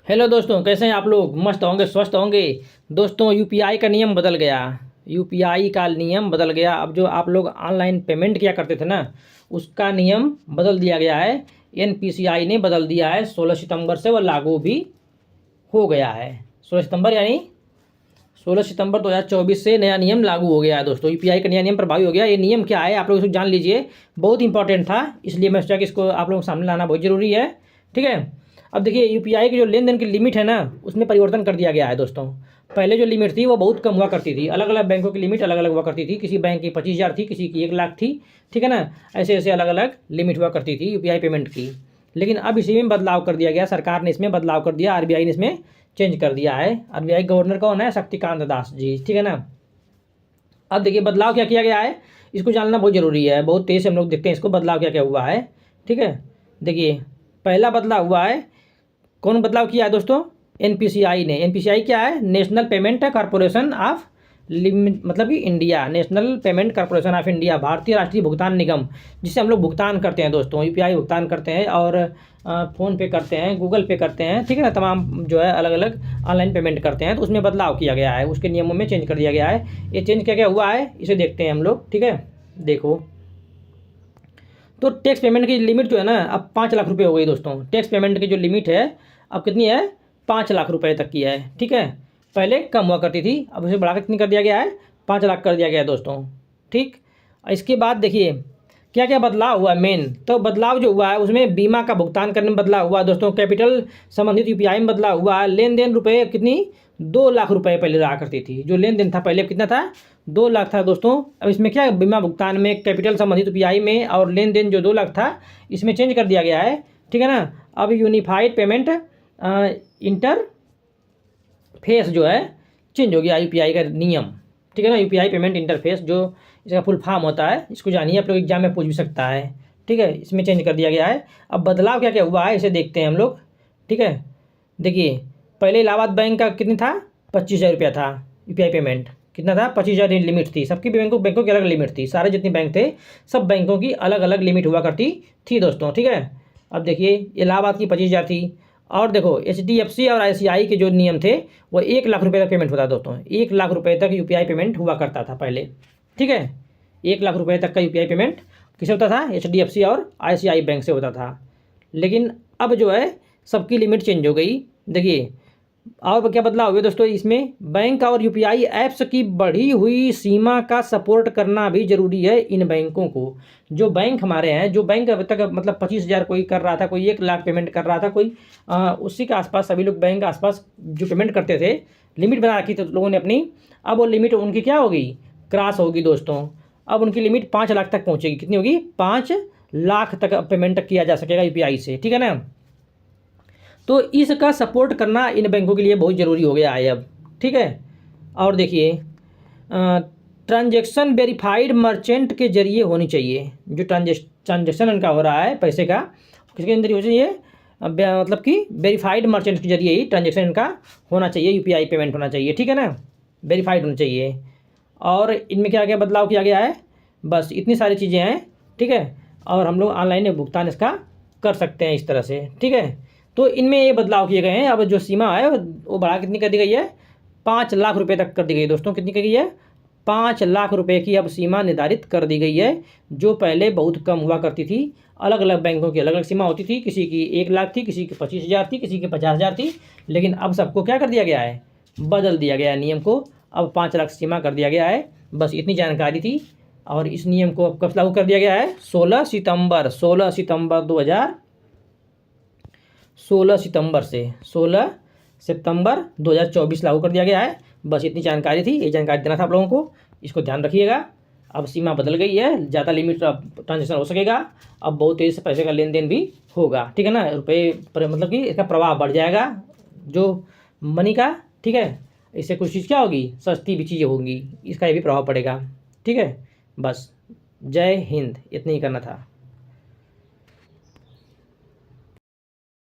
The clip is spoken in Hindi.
हेलो दोस्तों, कैसे हैं आप लोग? मस्त होंगे, स्वस्थ होंगे। दोस्तों, यूपीआई का नियम बदल गया। यूपीआई का नियम बदल गया। अब जो आप लोग ऑनलाइन पेमेंट किया करते थे ना, उसका नियम बदल दिया गया है। एनपीसीआई ने बदल दिया है। 16 सितंबर से वह लागू भी हो गया है। 16 सितंबर यानी 16 सितंबर 2024 से नया नियम लागू हो गया है। दोस्तों, यूपीआई का नया नियम प्रभावी हो गया। ये नियम क्या है आप लोग इसको जान लीजिए। बहुत इंपॉर्टेंट था, इसलिए मैं सोचा कि इसको आप लोगों के सामने लाना बहुत ज़रूरी है। ठीक है। अब देखिए, यूपीआई की जो लेन देन की लिमिट है ना, उसमें परिवर्तन कर दिया गया है। दोस्तों, पहले जो लिमिट थी वो बहुत कम हुआ करती थी। अलग अलग बैंकों की लिमिट अलग अलग हुआ करती थी। किसी बैंक की 25,000 थी, किसी की 1 लाख थी। ठीक है ना। ऐसे ऐसे अलग अलग लिमिट हुआ करती थी यूपीआई पेमेंट की। लेकिन अब इसी में बदलाव कर दिया गया। सरकार ने इसमें बदलाव कर दिया। आरबीआई ने इसमें चेंज कर दिया है। आरबीआई गवर्नर कौन है? शक्तिकांत दास जी। ठीक है ना। अब देखिए, बदलाव क्या किया गया है, इसको जानना बहुत ज़रूरी है। बहुत तेज़ से हम लोग देखते हैं इसको, बदलाव क्या क्या हुआ है। ठीक है। देखिए, पहला बदलाव हुआ है। कौन बदलाव किया है दोस्तों? एनपीसीआई ने। एनपीसीआई क्या है? National payment corporation of limit, मतलब कि India. National payment corporation of India, भारतीय राष्ट्रीय भुगतान निगम, जिससे हम लोग भुगतान करते हैं दोस्तों। यूपीआई भुगतान करते हैं और फ़ोन पे करते हैं, गूगल पे करते हैं। ठीक है ना। तमाम जो है अलग अलग ऑनलाइन पेमेंट करते हैं। तो उसमें बदलाव किया गया है, उसके नियमों में चेंज कर दिया गया है। ये चेंज क्या क्या हुआ है इसे देखते हैं हम लोग। ठीक है। देखो, तो टैक्स पेमेंट की लिमिट जो है ना, अब 5 लाख रुपए हो गई दोस्तों। टैक्स पेमेंट की जो लिमिट है अब कितनी है? 5 लाख रुपए तक की है। ठीक है। पहले कम हुआ करती थी, अब उसे बढ़ा के कितनी कर दिया गया है? 5 लाख कर दिया गया है दोस्तों। ठीक। इसके बाद देखिए क्या क्या बदलाव हुआ है मेन। तो बदलाव जो हुआ है उसमें बीमा का भुगतान करने में बदलाव हुआ दोस्तों। कैपिटल संबंधित यूपीआई में बदलाव हुआ है। लेन देन रुपये कितनी? 2 लाख रुपए पहले रहा करती थी। जो लेन देन था पहले कितना था? 2 लाख था दोस्तों। अब इसमें क्या, बीमा भुगतान में, कैपिटल संबंधित यूपीआई में, और लेन देन जो 2 लाख था इसमें चेंज कर दिया गया है। ठीक है ना। अब यूनिफाइड पेमेंट इंटरफेस जो है चेंज हो गया यूपीआई का नियम। ठीक है ना। यूपीआई पेमेंट इंटरफेस, जो इसका फुल फॉर्म होता है, इसको जानिए, आप लोग एग्जाम में पूछ भी सकता है। ठीक है। इसमें चेंज कर दिया गया है। अब बदलाव क्या क्या हुआ है इसे देखते हैं हम लोग। ठीक है। देखिए, पहले इलाहाबाद बैंक का कितनी था? 25,000 रुपया था यूपीआई पेमेंट। कितना था? 25,000 लिमिट थी। सबकी बैंकों की अलग लिमिट थी। सारे जितने बैंक थे सब बैंकों की अलग अलग लिमिट हुआ करती थी दोस्तों। ठीक है। अब देखिए, इलाहाबाद की 25,000 थी। और देखो, एचडीएफसी और आईसीआई के जो नियम थे वो 1 लाख रुपये तक पेमेंट होता था दोस्तों। 1 लाख रुपये तक यूपीआई पेमेंट हुआ करता था पहले। ठीक है। 1 लाख रुपये तक का यूपीआई पेमेंट किसे होता था? एचडीएफसी और आईसीआई बैंक से होता था। लेकिन अब जो है सबकी लिमिट चेंज हो गई। देखिए, और क्या बदलाव हुए दोस्तों इसमें? बैंक और यूपीआई ऐप्स की बढ़ी हुई सीमा का सपोर्ट करना भी जरूरी है इन बैंकों को। जो बैंक हमारे हैं, जो बैंक अब तक मतलब 25,000 कोई कर रहा था, कोई 1 लाख पेमेंट कर रहा था, कोई उसी के आसपास सभी लोग बैंक के आसपास जो पेमेंट करते थे, लिमिट बना रखी थी लोगों ने अपनी। अब वो लिमिट उनकी क्या होगी? क्रॉस होगी दोस्तों। अब उनकी लिमिट 5 लाख तक पहुँचेगी। कितनी होगी? 5 लाख तक पेमेंट किया जा सकेगा यूपीआई से। ठीक है ना। तो इसका सपोर्ट करना इन बैंकों के लिए बहुत ज़रूरी हो गया है अब। ठीक है। और देखिए, ट्रांजैक्शन वेरीफाइड मर्चेंट के जरिए होनी चाहिए। जो ट्रांजैक्शन इनका हो रहा है पैसे का, किसके अंदर हो चाहिए? मतलब कि वेरीफाइड मर्चेंट के जरिए ही ट्रांजैक्शन इनका होना चाहिए, यूपीआई पेमेंट होना चाहिए। ठीक है ना। वेरीफाइड होना चाहिए। और इनमें क्या क्या बदलाव किया गया है? बस इतनी सारी चीज़ें हैं। ठीक है। और हम लोग ऑनलाइन भुगतान इसका कर सकते हैं इस तरह से। ठीक है। तो इनमें ये बदलाव किए गए हैं। अब जो सीमा है वो बढ़ा कितनी कर दी गई है? 5 लाख रुपए तक कर दी गई दोस्तों। कितनी कर गई है? 5 लाख रुपए की अब सीमा निर्धारित कर दी गई है, जो पहले बहुत कम हुआ करती थी। अलग अलग बैंकों की अलग अलग सीमा होती थी। किसी की 1 लाख थी, किसी की 25,000 थी, किसी की 50,000 थी। लेकिन अब सबको क्या कर दिया गया है? बदल दिया गया है नियम को। अब 5 लाख सीमा कर दिया गया है। बस इतनी जानकारी थी। और इस नियम को अब कब लागू कर दिया गया है? 16 सितंबर 2024 लागू कर दिया गया है। बस इतनी जानकारी थी, ये जानकारी देना था आप लोगों को। इसको ध्यान रखिएगा। अब सीमा बदल गई है, ज़्यादा लिमिट अब ट्रांजेक्शन हो सकेगा। अब बहुत तेज़ी से पैसे का लेन देन भी होगा। ठीक है ना। रुपये पर मतलब कि इसका प्रभाव बढ़ जाएगा जो मनी का। ठीक है। इससे कुछ चीज़ क्या होगी? सस्ती भी चीज़ें होंगी, इसका ये भी प्रभाव पड़ेगा। ठीक है। बस, जय हिंद, इतना ही करना था।